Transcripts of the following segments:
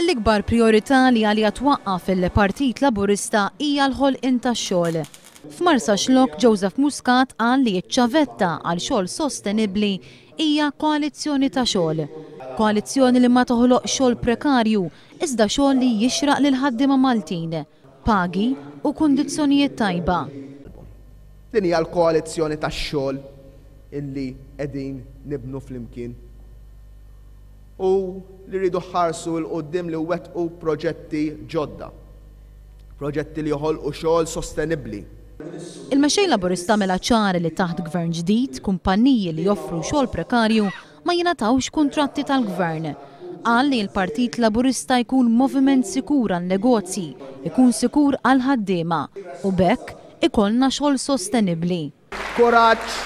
L-ikbar priorità li għalija twaqqaf il-Partit Laburista hija l-ħolqien tax-xogħol. F'Marsa Xlokk Joseph Muscat qal li ċ-ċavetta għal xogħol sostenibbli hija koalizzjoni ta' xogħol. Koalizzjoni li ma toħloq xogħol prekarju, iżda xogħol li jixraq lil ħaddiema Maltin, pagi u kundizzjonijiet tajba. Din hija l-koalizzjoni tax-xogħol illi qegħdin nibnu flimkien. U li rridu ħarsu l-qoddim li wettqu proġetti ġodda. Proġetti li joħolqu xogħol sostenibbli. Il-mexxej Laburista mela ċari li taħt gvern ġdid, kumpanniji li joffru xogħol prekarju ma jingħatawx kuntratti tal-gvern. Qal li l-Partit Laburista jkun moviment sikur għan-negozji, ikun sikur għal-ħaddiema u bekk ikollna xogħol sostenibbli. Kuraġġ,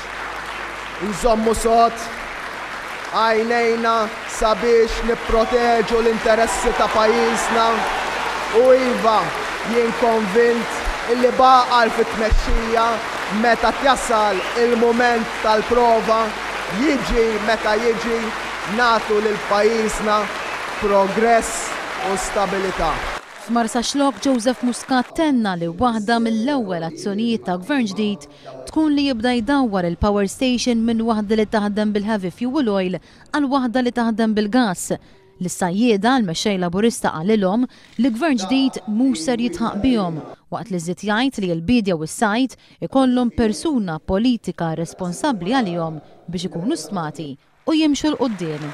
nżommu sod, għajnejna sabiex nipproteġu l-interessi ta' pajjiżna u iva jien konvint illi baqal fit-tmexxija meta jasal il-mument tal-prova jiġi meta jiġi nagħtu lil pajjiżna progress u stabilità. F'Marsa Xlokk Joseph Muscat tenna li waħda mill-ewwel azzjonijiet ta' gvern ġdid tkun li jibda jdawwar il-power station minn waħda li taħdem bil-heavy fuel oil għal waħda li taħdem bil-gas. L-sajjieda l-mexxej Laburista qalilhom li gvern ġdid mhux ser jitħaq bihom waqt li żied jgħid li l-bidja u s-sajt ikollhom persuna politika responsabbli għalihom biex ikunu stmati u jimxu l-qudiem.